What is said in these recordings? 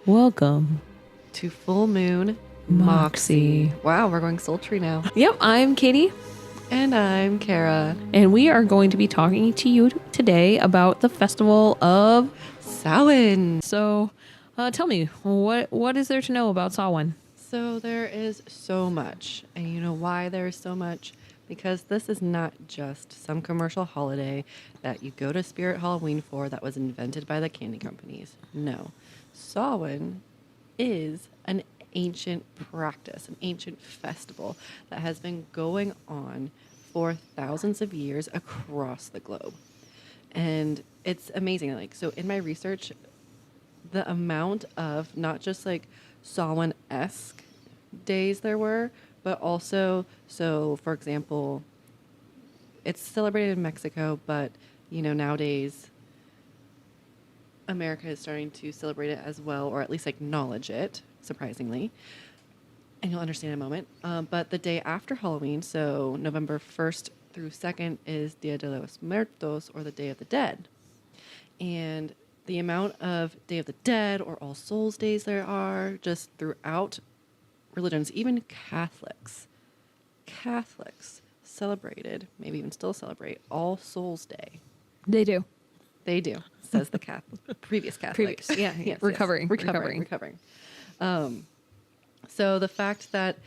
Welcome to Full Moon Moxie. Wow, we're going sultry now. Yep, I'm Katie, And I'm Kara. and we are going to be talking to you today about the festival of Samhain. So, tell me, what is there to know about Samhain? So there is so much. And you know why there is so much? Because this is not just some commercial holiday that you go to Spirit Halloween for that was invented by the candy companies. No. Samhain is an ancient practice, an ancient festival that has been going on for thousands of years across the globe. And it's amazing. Like, so in my research, the amount of not just like Samhain-esque days there were, but also, so for example, it's celebrated in Mexico, but you know, nowadays America is starting to celebrate it as well, or at least acknowledge it, surprisingly. And you'll understand in a moment. But the day after Halloween, so November 1st through 2nd, is Dia de los Muertos, or the Day of the Dead. And the amount of Day of the Dead or All Souls days there are just throughout religions, even Catholics celebrated, maybe even still celebrate, All Souls Day. They do. They do, says the previous Catholic. Yes, recovering. So the fact that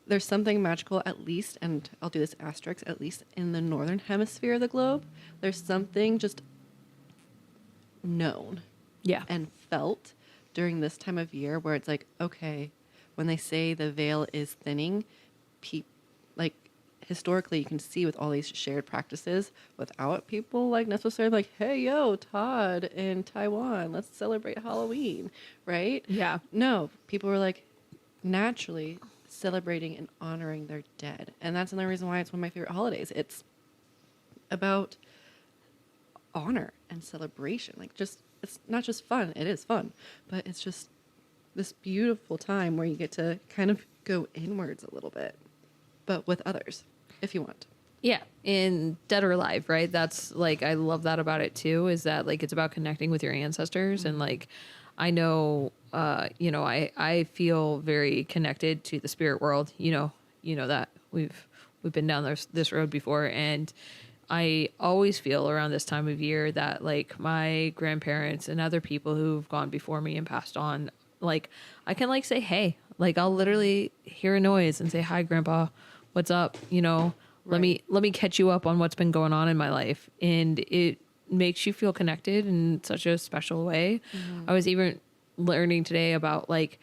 there's something magical, at least, and I'll do this asterisk, at least in the northern hemisphere of the globe, there's something just known and felt during this time of year where it's like, okay, when they say the veil is thinning, like historically you can see with all these shared practices without people like necessarily like, hey, yo, Todd in Taiwan, let's celebrate Halloween, right? Yeah. No, people were like naturally celebrating and honoring their dead. And that's another reason why it's one of my favorite holidays. It's about honor and celebration. Like, just, it's not just fun. It is fun, but it's just this beautiful time where you get to kind of go inwards a little bit, but with others, if you want. Yeah, in Dead or Alive, right? That's like, I love that about it too, is that like it's about connecting with your ancestors. And like, I know, I feel very connected to the spirit world. You know that we've been down this road before, and I always feel around this time of year that like my grandparents and other people who've gone before me and passed on, like I can like say, hey, like I'll literally hear a noise and say, hi, Grandpa, what's up? Let me catch you up on what's been going on in my life. And it makes you feel connected in such a special way. Mm-hmm. I was even learning today about like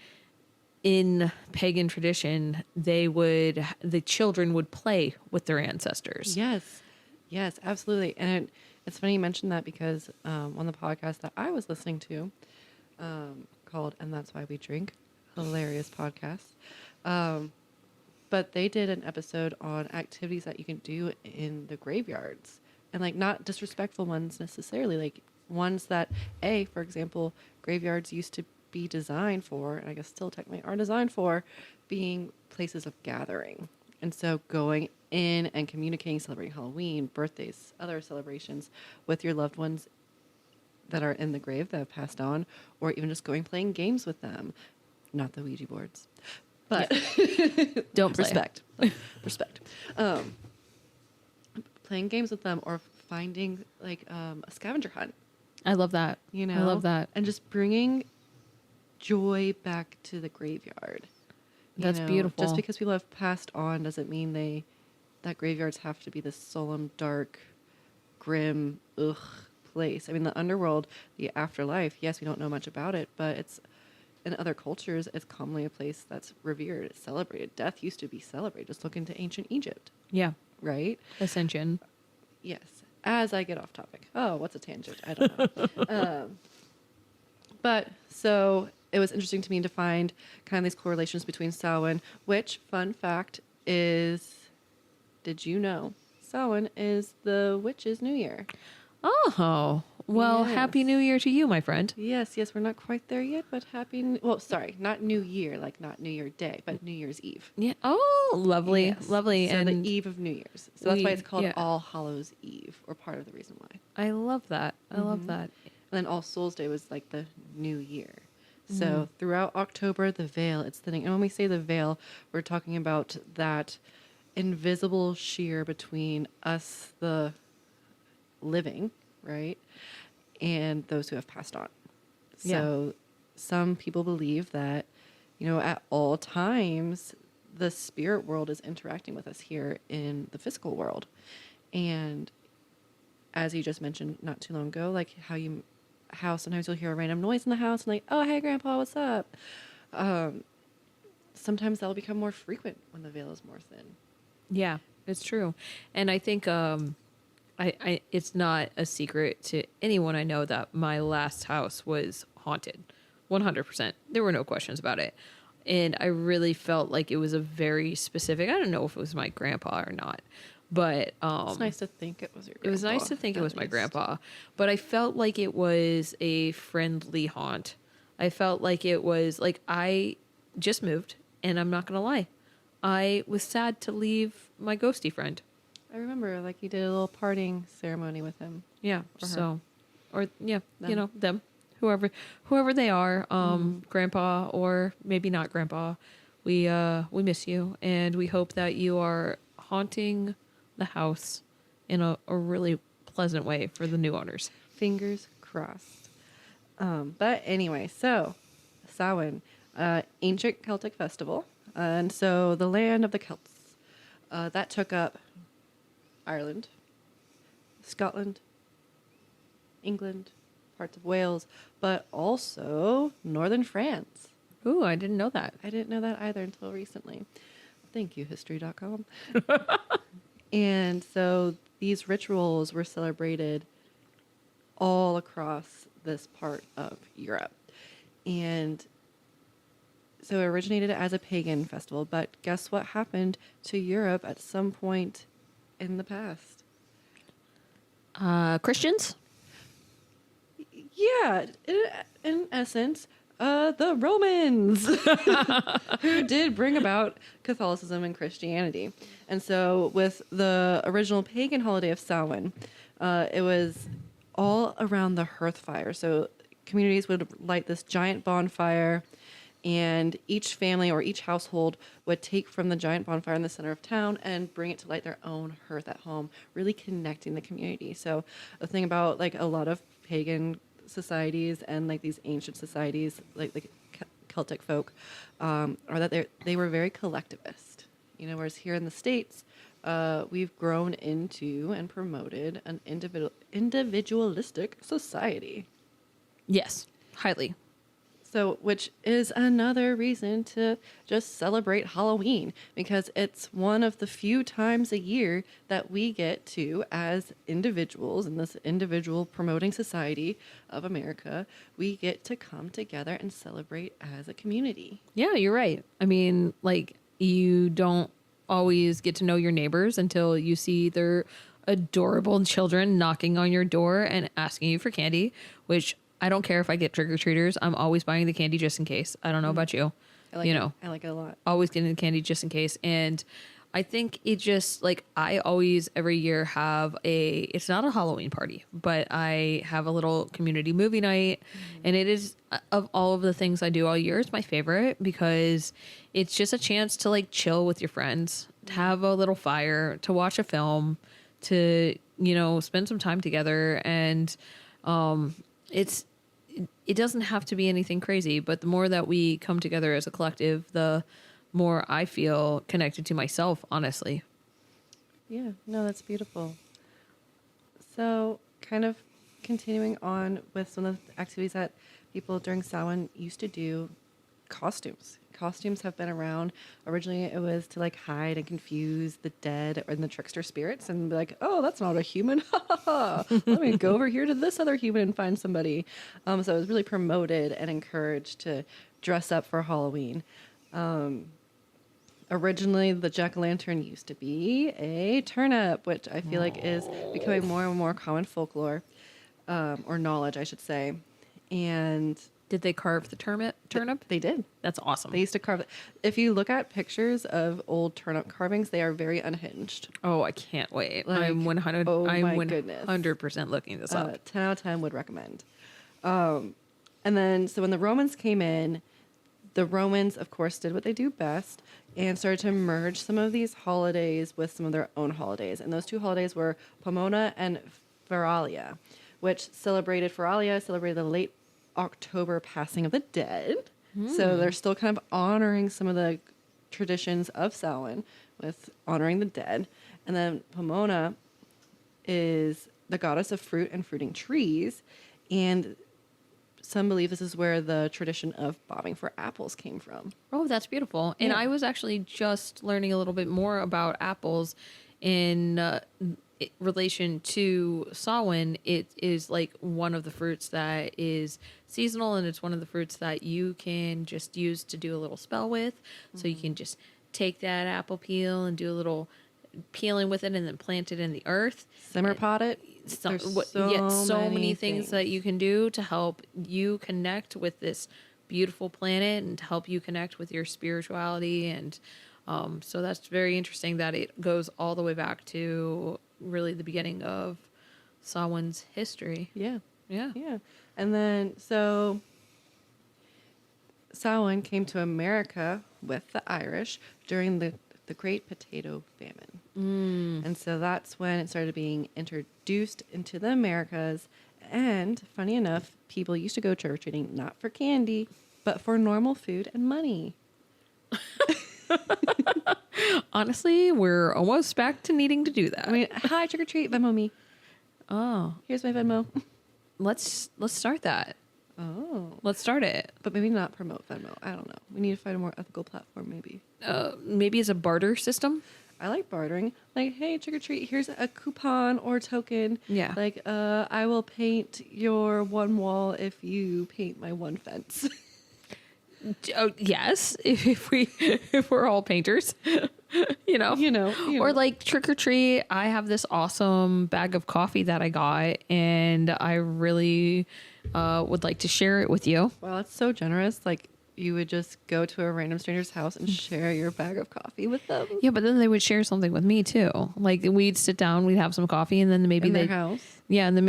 in pagan tradition, the children would play with their ancestors. Yes, absolutely. And it's funny you mentioned that because on the podcast that I was listening to called And That's Why We Drink, hilarious podcast. But they did an episode on activities that you can do in the graveyards, and like not disrespectful ones necessarily, like ones that, for example, graveyards used to be designed for, and I guess still technically are designed for, being places of gathering. And so going in and communicating, celebrating Halloween, birthdays, other celebrations with your loved ones that are in the grave that have passed on, or even just going playing games with them. Not the Ouija boards, but don't play. Respect. Playing games with them, or finding like a scavenger hunt. I love that. I love that. And just bringing joy back to the graveyard. That's beautiful. Just because people have passed on doesn't mean that graveyards have to be this solemn, dark, grim, place. I mean, the underworld, the afterlife, yes, we don't know much about it, but it's in other cultures, it's commonly a place that's revered, it's celebrated. Death used to be celebrated. Just look into ancient Egypt. Yeah. Right? Ascension. Yes. As I get off topic. Oh, what's a tangent? I don't know. But so it was interesting to me to find kind of these correlations between Samhain, which, fun fact, is, did you know Samhain is the witch's New Year? Oh, well, yes. Happy New Year to you, my friend. Yes, we're not quite there yet, but not New Year, like not New Year Day, but New Year's Eve. Yeah. Oh, lovely, yes. lovely. So and the eve of New Year's. So that's why it's called All Hallows Eve, or part of the reason why. I love that. I love that. And then All Souls Day was like the new year. So throughout October, the veil, it's thinning. And when we say the veil, we're talking about that invisible sheer between us, the living, right, and those who have passed on. So some people believe that, at all times, the spirit world is interacting with us here in the physical world. And as you just mentioned not too long ago, like how sometimes you'll hear a random noise in the house and like, oh, hey, Grandpa, what's up? Sometimes that'll become more frequent when the veil is more thin. Yeah, it's true. And I think I it's not a secret to anyone I know that my last house was haunted. 100%. There were no questions about it. And I really felt like it was a very specific, I don't know if it was my grandpa or not, but It's nice to think it was your grandpa. it was nice to think it was my least. grandpa, but I felt like it was a friendly haunt. I felt like it was like I just moved, and I'm not going to lie. I was sad to leave my ghosty friend. I remember, like, you did a little parting ceremony with him. Yeah. Or her. So, or yeah, Them. them, whoever they are, grandpa or maybe not grandpa. We miss you, and we hope that you are haunting the house in a really pleasant way for the new owners. Fingers crossed. But anyway, so Samhain, ancient Celtic festival. And so the land of the Celts, that took up Ireland, Scotland, England, parts of Wales, but also northern France. Ooh, I didn't know that. I didn't know that either until recently. Thank you, history.com. And so these rituals were celebrated all across this part of Europe. And so it originated as a pagan festival, but guess what happened to Europe at some point in the past? Christians? Yeah, in essence, the Romans, who did bring about Catholicism and Christianity. And so with the original pagan holiday of Samhain, it was all around the hearth fire. So communities would light this giant bonfire, and each family or each household would take from the giant bonfire in the center of town and bring it to light their own hearth at home, really connecting the community. So the thing about like a lot of pagan societies and like these ancient societies, like Celtic folk, are that they were very collectivist. Whereas here in the States, we've grown into and promoted an individualistic society. Yes, highly. So, which is another reason to just celebrate Halloween, because it's one of the few times a year that we get to, as individuals in this individual promoting society of America, we get to come together and celebrate as a community. Yeah, you're right. I mean, like, you don't always get to know your neighbors until you see their adorable children knocking on your door and asking you for candy, which I don't care if I get trick-or-treaters. I'm always buying the candy just in case. I don't know about you. I like it. I like it a lot. Always getting the candy just in case. And I think it just, like, I always, every year, have it's not a Halloween party, but I have a little community movie night. And it is, of all of the things I do all year, it's my favorite because it's just a chance to, like, chill with your friends, to have a little fire, to watch a film, to, spend some time together. And, it doesn't have to be anything crazy, but the more that we come together as a collective, the more I feel connected to myself, honestly. Yeah, no, that's beautiful. So kind of continuing on with some of the activities that people during Samhain used to do, costumes. Costumes have been around. Originally, it was to like hide and confuse the dead or the trickster spirits and be like, oh, that's not a human. Let me go over here to this other human and find somebody. So it was really promoted and encouraged to dress up for Halloween. Originally, the jack-o'-lantern used to be a turnip, which I feel like is becoming more and more common folklore, or knowledge, I should say. And did they carve the turnip? They did. That's awesome. They used to carve it. If you look at pictures of old turnip carvings, they are very unhinged. Oh, I can't wait. Like, I'm 100. oh I'm my 100% looking this up. 10 out of 10 would recommend. And then, so when the Romans came in, the Romans, of course, did what they do best and started to merge some of these holidays with some of their own holidays. And those two holidays were Pomona and Feralia, which celebrated the late October passing of the dead. So they're still kind of honoring some of the traditions of Samhain with honoring the dead. And then Pomona is the goddess of fruit and fruiting trees. And some believe this is where the tradition of bobbing for apples came from. Oh, that's beautiful. And I was actually just learning a little bit more about apples in relation to Samhain. It is like one of the fruits that is seasonal, and it's one of the fruits that you can just use to do a little spell with. So you can just take that apple peel and do a little peeling with it and then plant it in the earth. Simmer pot it. So many things that you can do to help you connect with this beautiful planet and to help you connect with your spirituality. And so that's very interesting that it goes all the way back to really the beginning of Samhain's history. Yeah. Yeah. Yeah. And then, so Samhain came to America with the Irish during the Great Potato Famine. And so that's when it started being introduced into the Americas. And funny enough, people used to go trick-or-treating not for candy, but for normal food and money. Honestly, we're almost back to needing to do that. I mean, hi, trick-or-treat, Venmo me. Oh, Here's my Venmo. let's start that. Oh. Let's start it. But maybe not promote Venmo. I don't know. We need to find a more ethical platform, maybe. Maybe as a barter system. I like bartering. Like, hey, trick or treat, here's a coupon or token. Yeah. Like, I will paint your one wall if you paint my one fence. Oh, yes, if we're all painters, you know. Or like trick or treat. I have this awesome bag of coffee that I got, and I really would like to share it with you. Wow, that's so generous. Like, you would just go to a random stranger's house and share your bag of coffee with them. Yeah, but then they would share something with me too. Like we'd sit down, we'd have some coffee, and then maybe In their house. Yeah, and then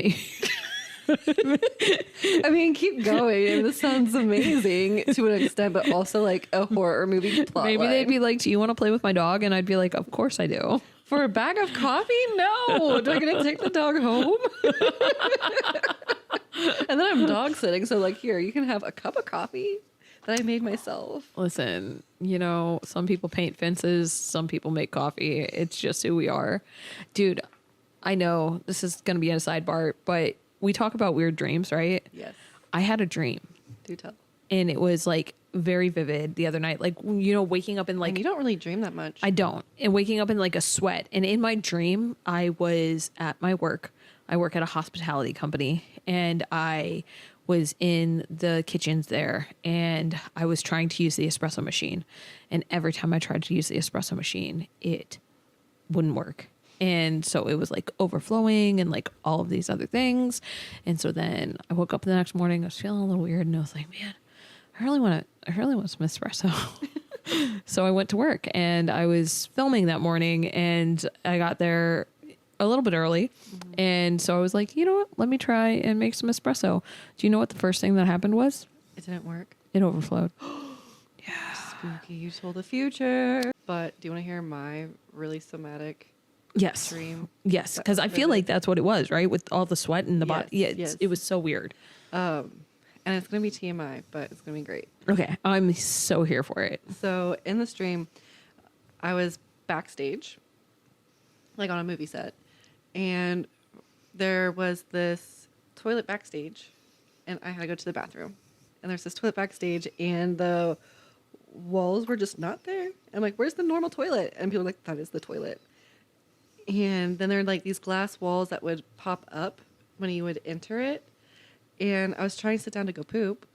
I mean, keep going. And this sounds amazing to an extent, but also like a horror movie plot. maybe line. they'd be like, "Do you want to play with my dog?" And I'd be like, "Of course I do." For a bag of coffee? No. Do I get to take the dog home? And then I'm dog sitting, so like, here, you can have a cup of coffee that I made myself. Listen, some people paint fences, some people make coffee. It's just who we are. Dude, I know this is going to be a sidebar, but we talk about weird dreams, right? Yes. I had a dream. Do tell. And it was like very vivid the other night. Like, waking up in like... And you don't really dream that much. I don't. And waking up in like a sweat. And in my dream, I was at my work. I work at a hospitality company. And I was in the kitchens there. And I was trying to use the espresso machine. And every time I tried to use the espresso machine, it wouldn't work. And so it was like overflowing and like all of these other things. And so then I woke up the next morning, I was feeling a little weird, and I was like, man, I really want some espresso. So I went to work and I was filming that morning, and I got there a little bit early. Mm-hmm. And so I was like, you know what? Let me try and make some espresso. Do you know what the first thing that happened was? It didn't work. It overflowed. Yeah. Spooky. You told the future. But do you want to hear my really somatic dream? Yes, because I feel like that's what it was, right? With all the sweat in the body. Yeah, yes. It was so weird. And it's going to be TMI, but it's going to be great. Okay, I'm so here for it. So in this dream, I was backstage, like on a movie set, and there was this toilet backstage, and I had to go to the bathroom. And there's this toilet backstage, and the walls were just not there. I'm like, where's the normal toilet? And people were like, that is the toilet. And then there were like these glass walls that would pop up when you would enter it. And I was trying to sit down to go poop,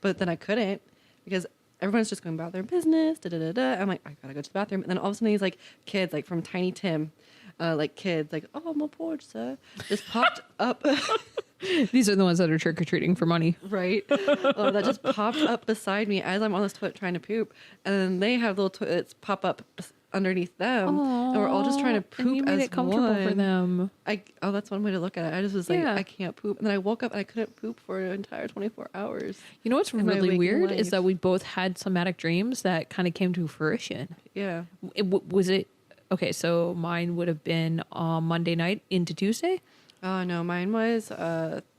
but then I couldn't because everyone's just going about their business. I'm like, I gotta go to the bathroom. And then all of a sudden these like kids, like from Tiny Tim, like kids, like, oh, I'm on porch, sir, just popped up. These are the ones that are trick-or-treating for money. Right. That just popped up beside me as I'm on this toilet trying to poop. And then they have little toilets pop up underneath them, and we're all just trying to poop and you made as it comfortable one. for them. That's one way to look at it. I just was like, Yeah. I can't poop, and then I woke up and I couldn't poop for an entire 24 hours. You know what's in my really waking weird life. is that we both had somatic dreams that kind of came to fruition. Yeah. Was it okay? So mine would have been on Monday night into Tuesday. Oh no, mine was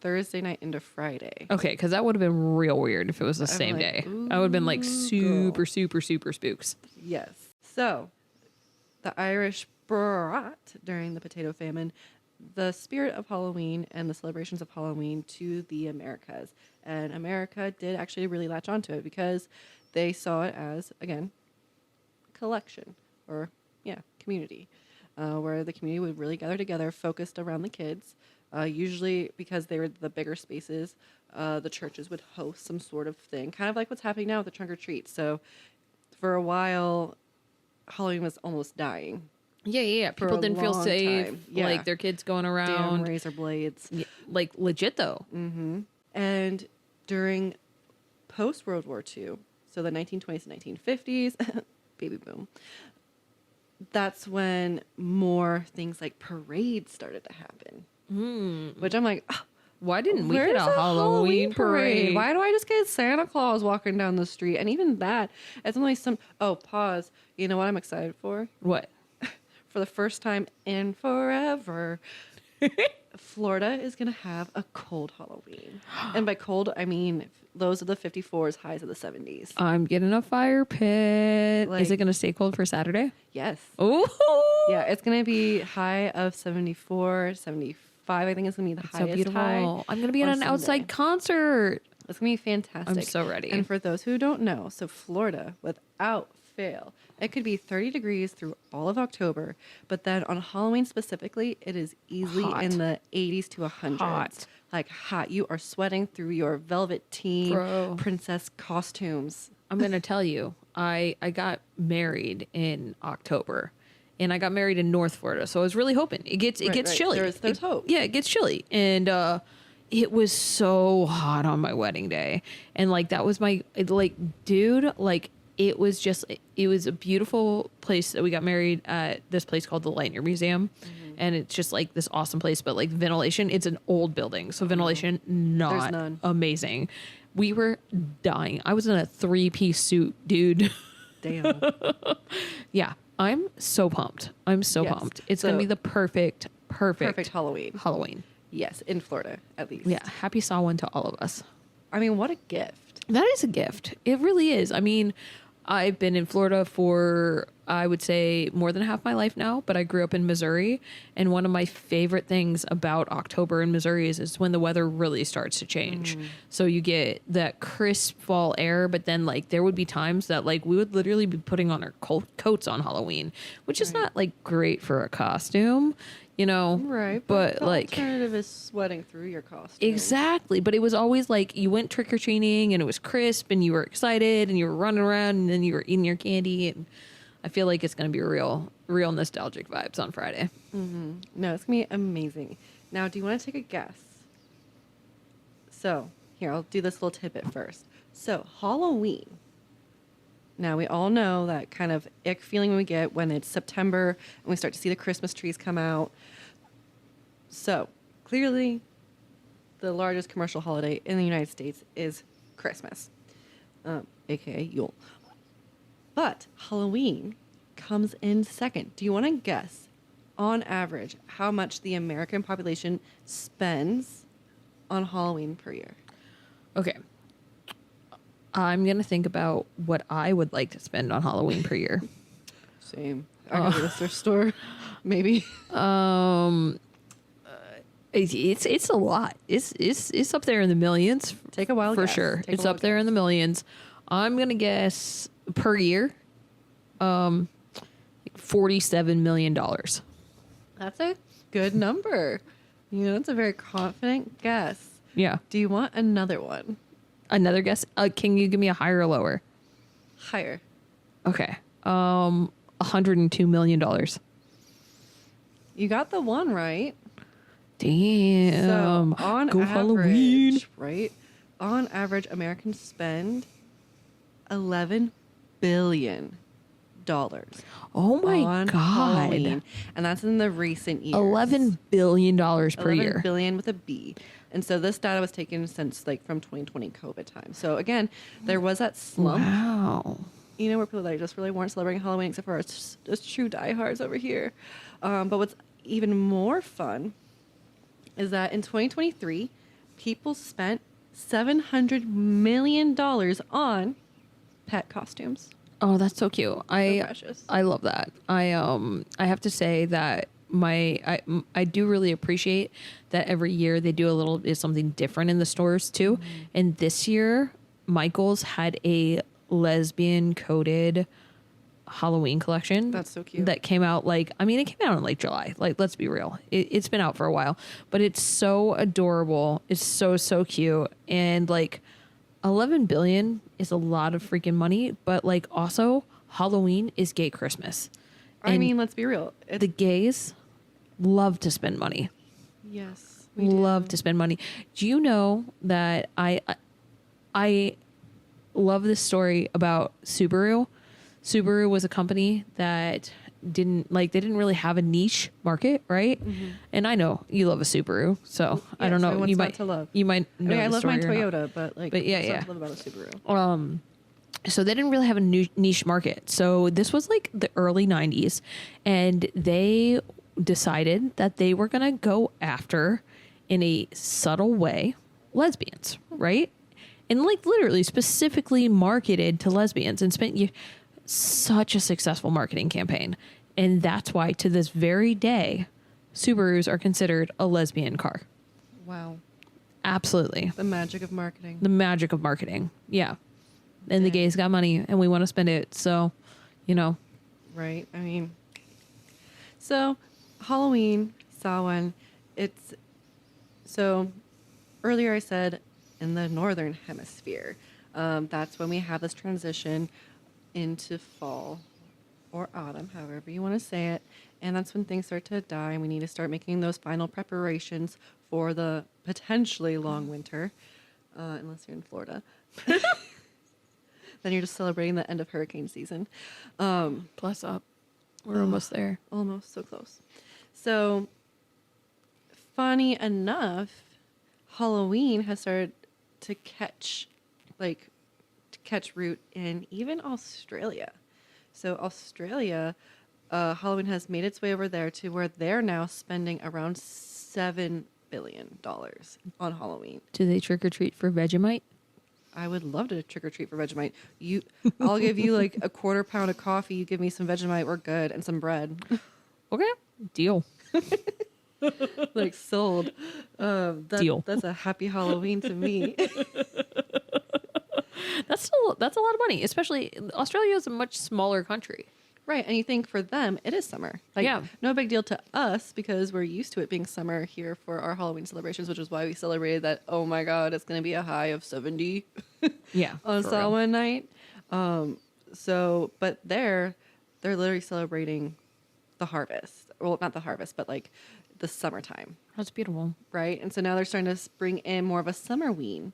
Thursday night into Friday. Okay, because that would have been real weird if it was the same like, day. I would have been like super, girl. super, super spooks. Yes. So, the Irish brought during the potato famine the spirit of Halloween and the celebrations of Halloween to the Americas. And America did actually really latch onto it because they saw it as, again, collection or, community, where the community would really gather together, focused around the kids. Usually because they were the bigger spaces, the churches would host some sort of thing, kind of like what's happening now with the trunk or treat. So for a while, Halloween was almost dying. Yeah. For People a didn't feel long safe. time. Yeah. Like their kids going Damn around. razor blades. Yeah, like legit though. Mm-hmm. And during post-World War II, so the 1920s and 1950s, baby boom, that's when more things like parades started to happen. Which I'm like, Why didn't we where's get a Halloween parade? Why do I just get Santa Claus walking down the street? And even that, it's only some... Oh, pause. You know what I'm excited for? What? For the first time in forever, Florida is going to have a cold Halloween. And by cold, I mean lows of the 54s, highs of the 70s. I'm getting a fire pit. Is it going to stay cold for Saturday? Yes. Oh, Yeah, it's going to be high of 74, 75. I think it's going to be the so highest beautiful. high. I'm going to be at on an Sunday. outside concert. It's going to be fantastic. I'm so ready. And for those who don't know, so Florida, without fail, it could be 30 degrees through all of October, but then on Halloween specifically, it is easily Hot. in the 80s to 100s. Hot. Like hot. You are sweating through your velveteen Bro. princess costumes. I'm going to tell you, I got married in October. And I got married in North Florida, so I was really hoping it gets Right. chilly. There's hope. Yeah, it gets chilly, and it was so hot on my wedding day, and like that was my dude. Like it was a beautiful place that we got married at. This place called the Lightner Museum, and it's just like this awesome place. But like ventilation, it's an old building, so ventilation not none. amazing. We were dying. I was in a 3-piece suit, dude. Damn. Yeah. I'm so pumped. Yes. Pumped. It's going to be the perfect Halloween. Yes, in Florida, at least. Yeah. Happy Samhain to all of us. I mean, what a gift. That is a gift. It really is. I mean, I've been in Florida for, I would say, more than half my life now, but I grew up in Missouri. And one of my favorite things about October in Missouri is when the weather really starts to change. So you get that crisp fall air, but then like there would be times that like we would literally be putting on our coats on Halloween, which is not like great for a costume, you know? Right. But the like... alternative is sweating through your costume. Exactly. But it was always like you went trick-or-treating and it was crisp and you were excited and you were running around and then you were eating your candy. And I feel like it's going to be real nostalgic vibes on Friday. Mm-hmm. No, it's going to be amazing. Now, do you want to take a guess? So, here, I'll do this little tidbit first. So, Halloween. Now, we all know that kind of ick feeling we get when it's September and we start to see the Christmas trees come out. So, clearly, the largest commercial holiday in the United States is Christmas, aka Yule. But Halloween comes in second. Do you want to guess, on average, how much the American population spends on Halloween per year? Okay. I'm going to think about what I would like to spend on Halloween per year. Same. I go to the thrift store, maybe. It's a lot. It's up there in the millions. Take a wild for guess. sure. Take a It's wild up there in the millions. I'm gonna guess per year, $47 million. That's a good number. You know, that's a very confident guess. Yeah. Do you want another one? Another guess. Can you give me a higher or lower? Higher. Okay. $102 million. You got the one right. Damn. So on Go average, Halloween. right? On average, Americans spend $11 billion Oh my on God. Halloween, and that's in the recent years. $11 billion per 11 year. billion with a B. And so this data was taken since like from 2020 COVID time. So again, there was that slump, Wow. you know, where people like just really weren't celebrating Halloween except for us just true diehards over here. But what's even more fun is that in 2023, people spent $700 million on pet costumes. Oh, that's so cute. precious. I love that. I have to say that I do really appreciate that every year they do a little is something different in the stores too. And this year, Michael's had a lesbian coded Halloween collection. That's so cute. That came out it came out in like July. Like, let's be real. It's been out for a while, but it's so adorable. It's so cute. And like 11 billion is a lot of freaking money, but like also Halloween is gay Christmas. I mean, let's be real. The gays love to spend money. Yes. Love to spend money. Do you know that I love this story about Subaru? Subaru was a company that didn't really have a niche market, right? Mm-hmm. And I know you love a Subaru, so yes, I don't know. What's You not might to love. You might know. I love my story or not. Toyota, but yeah. what's not to love about a Subaru. So they didn't really have a niche market. So this was like the early 90s, and they decided that they were going to go after, in a subtle way, lesbians, right? And like literally specifically marketed to lesbians, and spent such a successful marketing campaign. And that's why to this very day, Subarus are considered a lesbian car. Wow. Absolutely. The magic of marketing. The magic of marketing. Yeah. And the gays got money and we want to spend it. So, Right. I mean, so Halloween, Samhain, so earlier I said in the northern hemisphere, that's when we have this transition into fall or autumn, however you want to say it. And that's when things start to die and we need to start making those final preparations for the potentially long winter, unless you're in Florida. Then you're just celebrating the end of hurricane season. plus up. We're almost there. Almost, so close. So, funny enough, Halloween has started to catch root in even Australia. So Australia, Halloween has made its way over there to where they're now spending around $7 billion on Halloween. Do they trick or treat for Vegemite? I would love to trick or treat for Vegemite. I'll give you like a quarter pound of coffee. You give me some Vegemite, we're good, and some bread. Okay, deal. Like sold. Deal. That's a happy Halloween to me. That's a lot of money, especially Australia is a much smaller country. Right, and you think for them it is summer. Yeah. No big deal to us because we're used to it being summer here for our Halloween celebrations, which is why we celebrated that. Oh my God, it's going to be a high of 70. Yeah, on for real. Samhain night. But they're literally celebrating the harvest. Well, not the harvest, but like the summertime, That's beautiful. right? And so now they're starting to bring in more of a summerween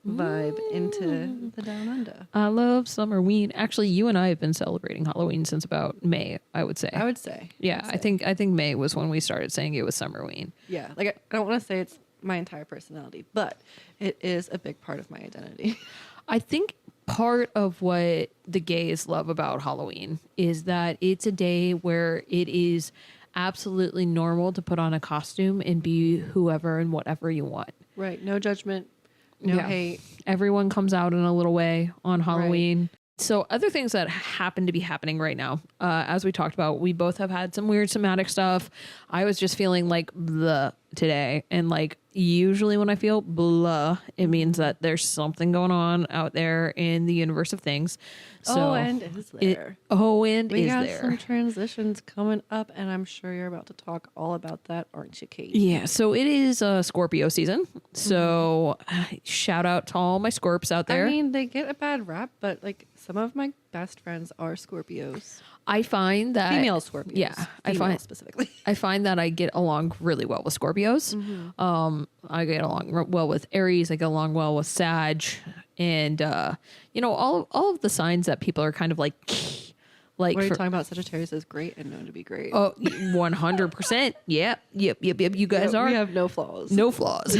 vibe into the Down Under. I love Summerween. Actually, you and I have been celebrating Halloween since about May, I would say. I would say. Yeah, I think May was when we started saying it was Summerween. Yeah, like I don't want to say it's my entire personality, but it is a big part of my identity. I think part of what the gays love about Halloween is that it's a day where it is absolutely normal to put on a costume and be whoever and whatever you want. Right. No judgment. No hate. Everyone comes out in a little way on Halloween. Right. So other things that happen to be happening right now, as we talked about, we both have had some weird somatic stuff. I was just feeling like blah today. And like usually when I feel blah, it means that there's something going on out there in the universe of things. So and is there. We got there. some transitions coming up, and I'm sure you're about to talk all about that, aren't you, Kate? Yeah, so it is Scorpio season. So shout out to all my Scorps out there. I mean, they get a bad rap, but like some of my best friends are Scorpios. I find that female Scorpios. Yeah, specifically. I find that I get along really well with Scorpios. Mm-hmm. I get along well with Aries. I get along well with Sag, and all of the signs that people are kind of like Like, what are you talking about? Sagittarius is great and known to be great. oh, 100%. Yep. You guys are. We have no flaws. No flaws.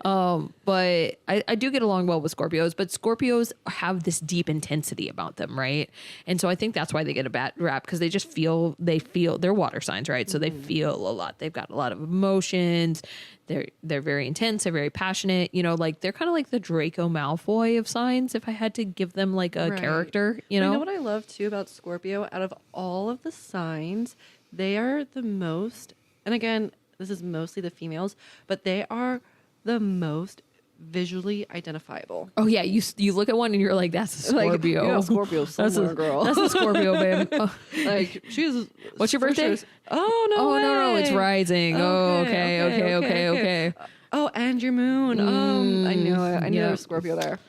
But I do get along well with Scorpios, but Scorpios have this deep intensity about them, right? And so I think that's why they get a bad rap, because they feel they're water signs, right? So they feel a lot. They've got a lot of emotions. They're very intense. They're very passionate. You know, like they're kind of like the Draco Malfoy of signs. If I had to give them like a character, you know what I love too about Scorpio, out of all of the signs, they are the most, and again, this is mostly the females, but they are the most visually identifiable. Oh yeah, you look at one and you're like, that's a Scorpio. Like, Scorpio somewhere, girl. That's a Scorpio, babe. Oh. Like she's. What's your birthday? Oh no! Oh way. no, it's rising. Okay. Oh, and your moon. I knew it. I knew there was Scorpio there.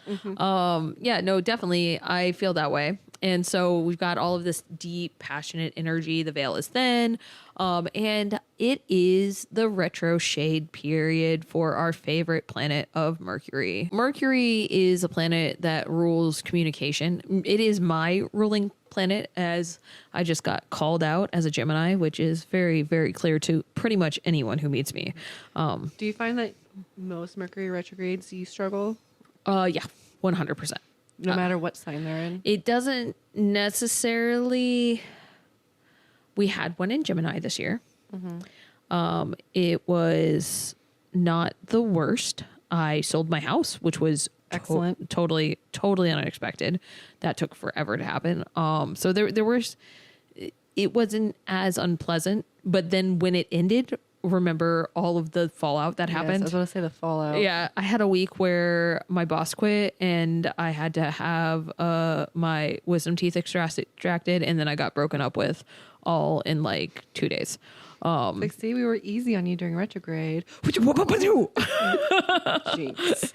Yeah, no, definitely. I feel that way. And so we've got all of this deep, passionate energy. The veil is thin. And it is the retro shade period for our favorite planet of Mercury. Mercury is a planet that rules communication. It is my ruling planet, as I just got called out as a Gemini, which is very, very clear to pretty much anyone who meets me. Do you find that most Mercury retrogrades you struggle? Yeah, 100%. No matter what sign they're in? It doesn't necessarily. We had one in Gemini this year. It was not the worst. I sold my house, which was excellent. Totally unexpected. That took forever to happen. So there was, it wasn't as unpleasant, but then when it ended, remember all of the fallout that happened? I was going to say the fallout. Yeah. I had a week where my boss quit and I had to have my wisdom teeth extracted, and then I got broken up with all in like 2 days. Like, see, we were easy on you during retrograde. Jinx.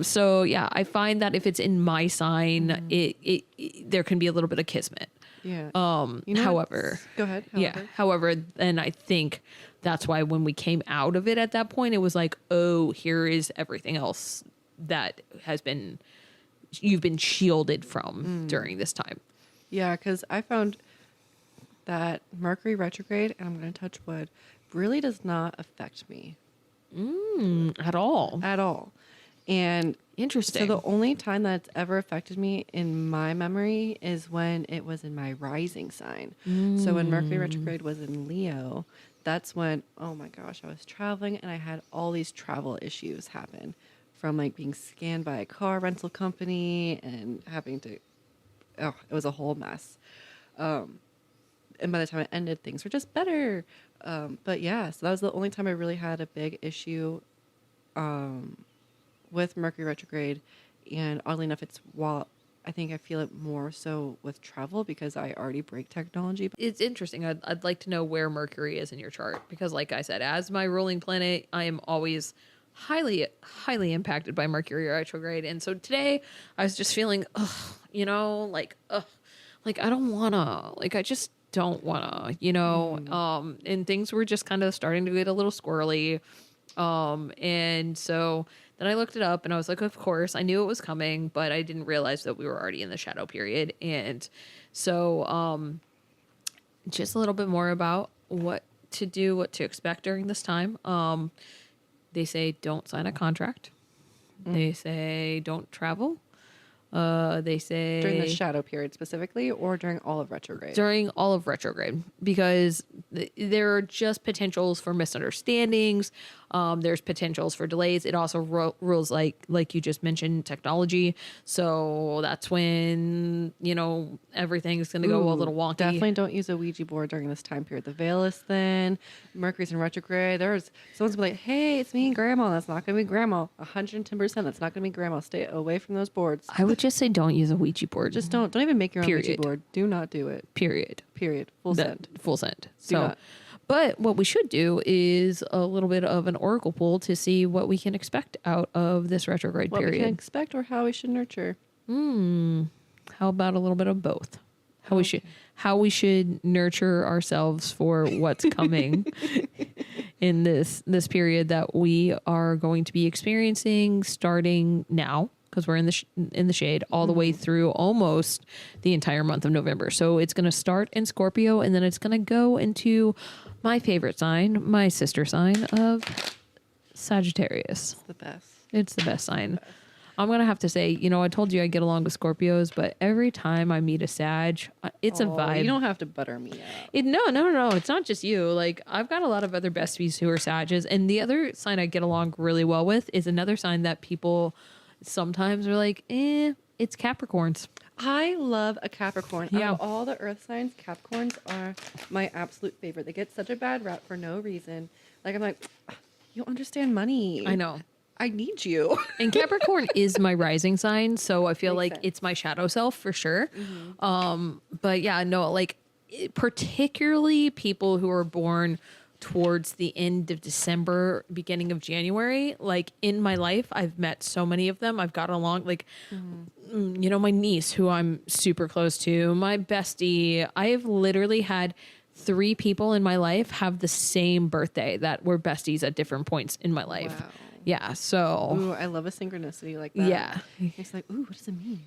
So yeah, I find that if it's in my sign, it there can be a little bit of kismet. Yeah. However, go ahead. However, then I think that's why when we came out of it at that point, it was like, oh, here is everything else that you've been shielded from during this time. Yeah, because I found that Mercury retrograde, and I'm going to touch wood, really does not affect me. At all. At all. And interesting. So the only time that it's ever affected me in my memory is when it was in my rising sign. So when Mercury retrograde was in Leo, that's when, oh my gosh, I was traveling and I had all these travel issues happen, from like being scanned by a car rental company and having to, it was a whole mess. And by the time it ended, things were just better. But yeah, so that was the only time I really had a big issue with Mercury retrograde. And oddly enough, I think I feel it more so with travel because I already break technology. It's interesting. I'd like to know where Mercury is in your chart, because like I said, as my ruling planet, I am always highly impacted by Mercury retrograde. And so today I was just feeling, like I don't wanna, like I just don't wanna, and things were just kind of starting to get a little squirrely. And so then I looked it up and I was like, of course, I knew it was coming, but I didn't realize that we were already in the shadow period. And so, just a little bit more about what to do, what to expect during this time. They say don't sign a contract. They say don't travel. They say during the shadow period specifically, or during all of retrograde? During all of retrograde, because there are just potentials for misunderstandings. There's potentials for delays. It also rules like you just mentioned, technology. So that's when, everything's going to go a little wonky. Definitely don't use a Ouija board during this time period. The veil is thin. Mercury's in retrograde. Someone's going to be like, hey, it's me and grandma. That's not going to be grandma. 110%. That's not going to be grandma. Stay away from those boards. I would just say don't use a Ouija board. Just don't even make your own Ouija board. Do not do it. Period. Full send. Full send. Do not. But what we should do is a little bit of an oracle pull to see what we can expect out of this retrograde period. What we can expect, or how we should nurture. How about a little bit of both? How we should nurture ourselves for what's coming in this period that we are going to be experiencing starting now, because we're in the shade all the way through almost the entire month of November. So it's going to start in Scorpio, and then it's going to go into my favorite sign, my sister sign of Sagittarius. It's the best. It's the best sign. I'm going to have to say, I told you I get along with Scorpios, but every time I meet a Sag, it's a vibe. You don't have to butter me up. No. It's not just you. Like, I've got a lot of other besties who are Sages. And the other sign I get along really well with is another sign that people sometimes are like, it's Capricorns. I love a Capricorn. Yeah. Out of all the earth signs, Capricorns are my absolute favorite. They get such a bad rap for no reason. Like, I'm like, you don't understand money. I know. I need you. And Capricorn is my rising sign, so I feel Makes like sense. it's my shadow self for sure. But yeah, no, like particularly people who are born towards the end of December, beginning of January, like in my life, I've met so many of them. I've got along like, my niece who I'm super close to, my bestie. I have literally had 3 people in my life have the same birthday that were besties at different points in my life. Wow. Yeah. So Ooh, I love a synchronicity like that. Yeah. It's like, ooh, what does it mean?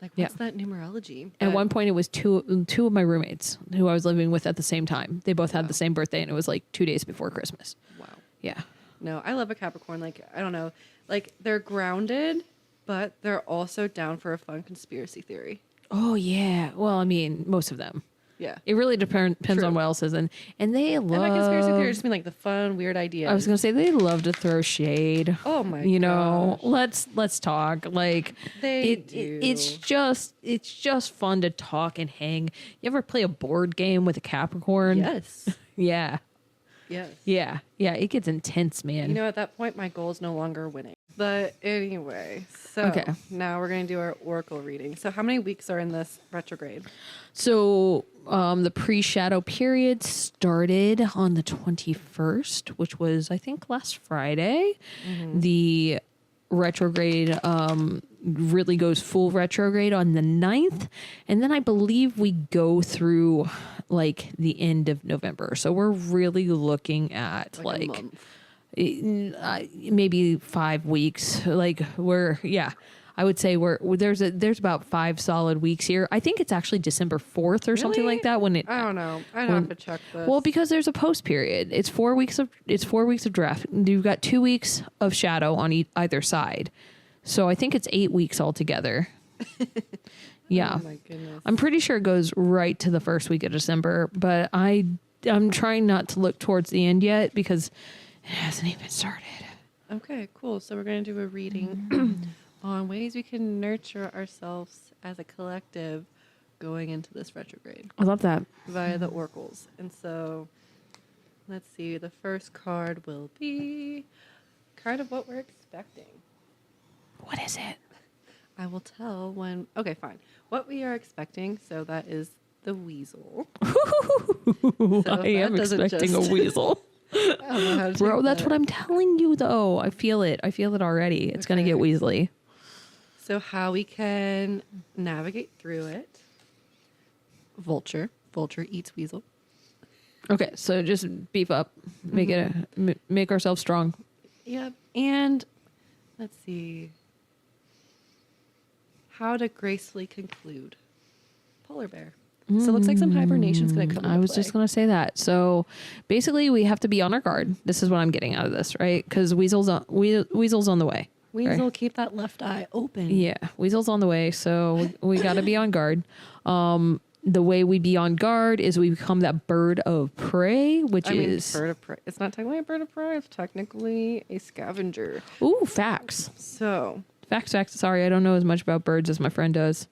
Like, what's that numerology? At But- one point, it was two of my roommates who I was living with at the same time. They both had the same birthday, and it was like 2 days before Christmas. Wow. Yeah. No, I love a Capricorn. Like, I don't know. Like, they're grounded, but they're also down for a fun conspiracy theory. Oh yeah. Well, I mean, most of them. Yeah. It really depends True. on what else is in. And they love. And by conspiracy theory, I just mean like the fun, weird ideas. I was gonna say they love to throw shade. Oh my gosh. Let's talk. Like They do. it's just fun to talk and hang. You ever play a board game with a Capricorn? Yes. Yeah. Yes. Yeah. Yeah. It gets intense, man. You know, at that point, my goal is no longer winning. But anyway, so Okay. now we're going to do our oracle reading. So how many weeks are in this retrograde? So the pre-shadow period started on the 21st, which was, I think, last Friday. The retrograde really goes full retrograde on the 9th. And then I believe we go through like the end of November. So we're really looking at A like month. maybe 5 weeks. Like I would say there's about 5 solid weeks here. I think it's actually December 4th or something Really? like that when it. I don't know. I'd have to check this. Well, because there's a post period. It's 4 weeks of draft. You've got 2 weeks of shadow on either side. So I think it's 8 weeks altogether. Yeah. Oh my goodness. I'm pretty sure it goes right to the first week of December, but I'm trying not to look towards the end yet because it hasn't even started. Okay, cool. So we're going to do a reading on ways we can nurture ourselves as a collective going into this retrograde I love that. via the oracles. And so let's see. The first card will be kind of what we're expecting. What is it? I will tell when. Okay, fine. What we are expecting. So that is the weasel. I that am doesn't expecting just- a weasel. I don't know how to Bro, take that's that. what I'm telling you, though. I feel it. I feel it already. It's going to Okay. get Weasley. So how we can navigate through it. Vulture. Vulture eats weasel. Okay, so just beef up. Make ourselves strong. Yep. And let's see. How to gracefully conclude. Polar bear. So it looks like some hibernation is going to come into I was play. just going to say that. So basically, we have to be on our guard. This is what I'm getting out of this, right? Because Weasel's on the way. Weasel, right? keep that left eye open. Yeah, Weasel's on the way, so we got to be on guard. The way we be on guard is we become that bird of prey, which I mean, is bird of prey. It's not technically a bird of prey. It's technically a scavenger. ooh, facts. So Facts. Sorry, I don't know as much about birds as my friend does.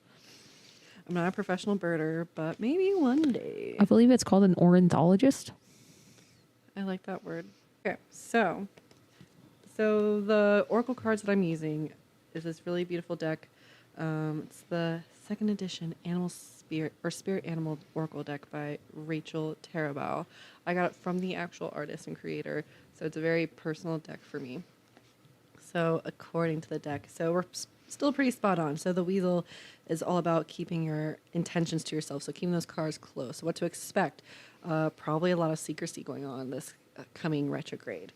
I'm not a professional birder, but maybe one day. I believe it's called an ornithologist. I like that word. Okay, so the oracle cards that I'm using is this really beautiful deck. It's the second edition Spirit Animal Oracle deck by Rachel Tarabau. I got it from the actual artist and creator, so it's a very personal deck for me. So according to the deck, so we're still pretty spot on. So the weasel is all about keeping your intentions to yourself, so keeping those cards close. So what to expect? Probably a lot of secrecy going on this coming retrograde.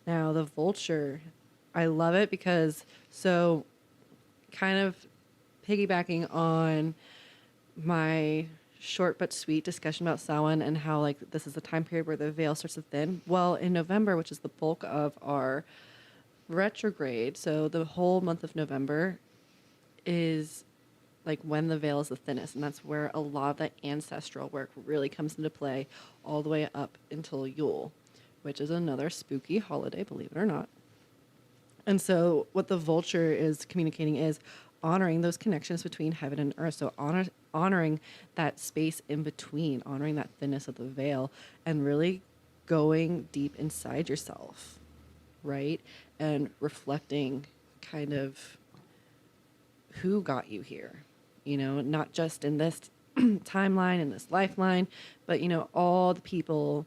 Now the vulture, I love it because so kind of piggybacking on my short but sweet discussion about Samhain and how like this is the time period where the veil starts to thin. Well, in November, which is the bulk of our retrograde, so the whole month of November is like when the veil is the thinnest, and that's where a lot of that ancestral work really comes into play, all the way up until Yule, which is another spooky holiday, believe it or not. And so what the vulture is communicating is honoring those connections between heaven and earth. So honoring that space in between, honoring that thinness of the veil, and really going deep inside yourself, right? And reflecting kind of who got you here, you know, not just in this timeline, in this lifeline, but, you know, all the people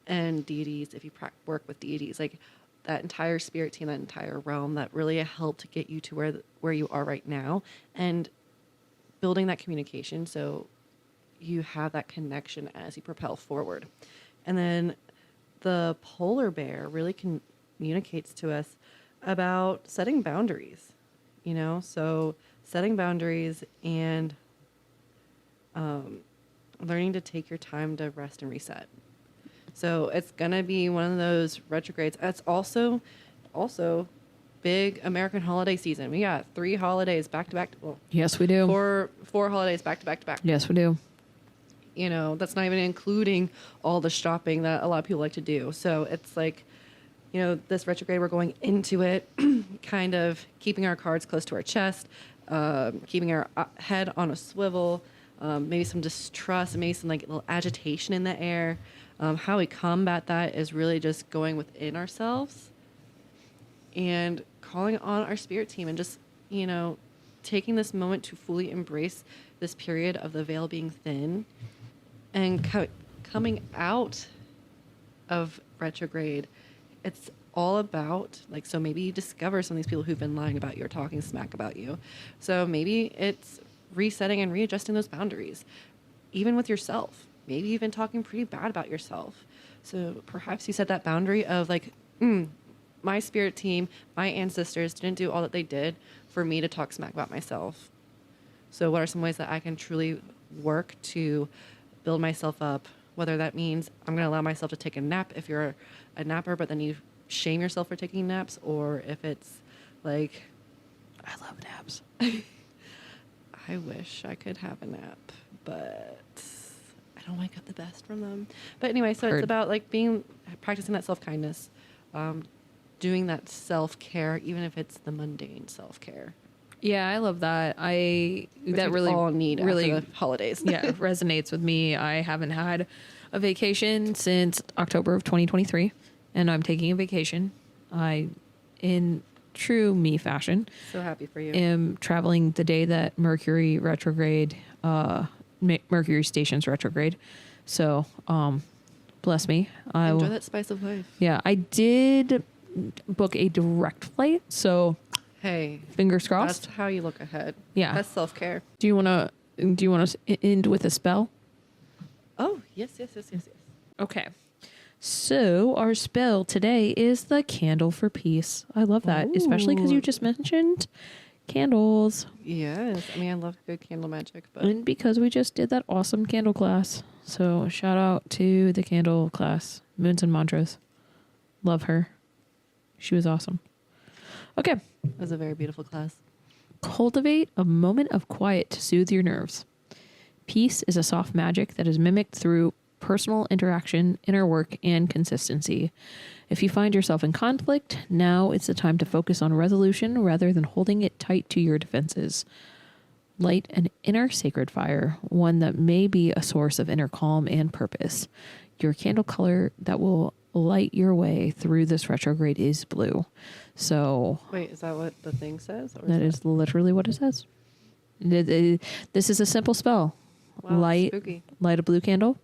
and deities, if you work with deities, like that entire spirit team, that entire realm that really helped get you to where you are right now, and building that communication so you have that connection as you propel forward. And then the polar bear really communicates to us about setting boundaries, you know, so setting boundaries and learning to take your time to rest and reset. So it's going to be one of those retrogrades. It's also big American holiday season. We got 3 holidays back to back. Well, Yes, we do. four holidays back to back to back. Yes, we do. You know, that's not even including all the shopping that a lot of people like to do. So it's like, you know, this retrograde, we're going into it kind of keeping our cards close to our chest, keeping our head on a swivel, maybe some distrust, maybe some like little agitation in the air. How we combat that is really just going within ourselves and calling on our spirit team and just, you know, taking this moment to fully embrace this period of the veil being thin and coming out of retrograde. It's all about, like, so maybe you discover some of these people who've been lying about you or talking smack about you. So maybe it's resetting and readjusting those boundaries, even with yourself. Maybe you've been talking pretty bad about yourself. So perhaps you set that boundary of like, my spirit team, my ancestors didn't do all that they did for me to talk smack about myself. So what are some ways that I can truly work to build myself up? Whether that means I'm going to allow myself to take a nap if you're a napper, but then you shame yourself for taking naps, or if it's like, I love naps. I wish I could have a nap, but I don't wake up the best from them. But anyway, so Heard. it's about like practicing that self-kindness, doing that self-care, even if it's the mundane self-care. Yeah, I love that. Which That we really all need really after the holidays. yeah, resonates with me. I haven't had a vacation since October of 2023, and I'm taking a vacation. I, in true me fashion, So happy for you. am traveling the day that Mercury retrograde, Mercury stations retrograde. So, bless me. Enjoy that spice of life. Yeah, I did book a direct flight, so Hey, fingers crossed. that's how you look ahead. Yeah. That's self-care. Do you want to end with a spell? Oh, yes. Okay. So our spell today is the Candle for Peace. I love that, especially because you just mentioned candles. Yes. I mean, I love good candle magic, but And because we just did that awesome candle class. So shout out to the candle class, Moons and Mantras. Love her. She was awesome. Okay. it was a very beautiful class. Cultivate a moment of quiet to soothe your nerves. Peace is a soft magic that is mimicked through personal interaction, inner work, and consistency. If you find yourself in conflict, now it's the time to focus on resolution rather than holding it tight to your defenses. Light an inner sacred fire, one that may be a source of inner calm and purpose. Your candle color that will light your way through this retrograde is blue. So Wait, is that what the thing says? Or that is literally what it says. This is a simple spell. Wow, light spooky. a blue candle.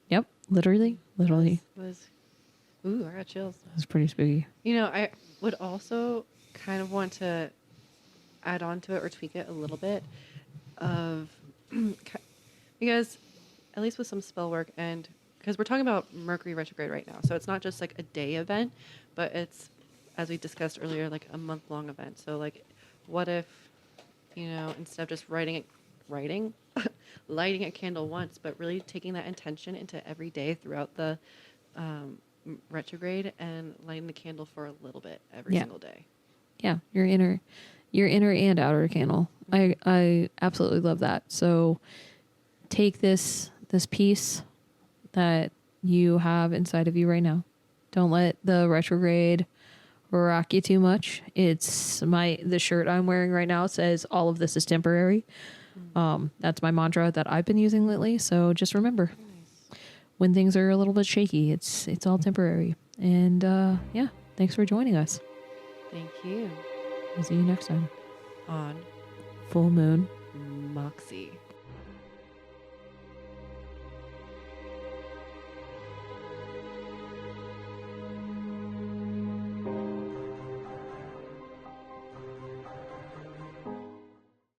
Yep, literally. Ooh, I got chills. That's pretty spooky. You know, I would also kind of want to add on to it or tweak it a little bit of because at least with some spell work, and because we're talking about Mercury retrograde right now, so it's not just like a day event, but it's, as we discussed earlier, like a month-long event. So like, what if you know, instead of just writing, lighting a candle once, but really taking that intention into every day throughout the retrograde and lighting the candle for a little bit every Yeah. single day. Yeah, your inner and outer candle. I absolutely love that. So take this piece that you have inside of you right now. Don't let the retrograde rock you too much. The shirt I'm wearing right now says all of this is temporary. That's my mantra that I've been using lately. So just remember, when things are a little bit shaky, it's all temporary. And yeah, thanks for joining us. Thank you. I'll see you next time on Full Moon Moxie.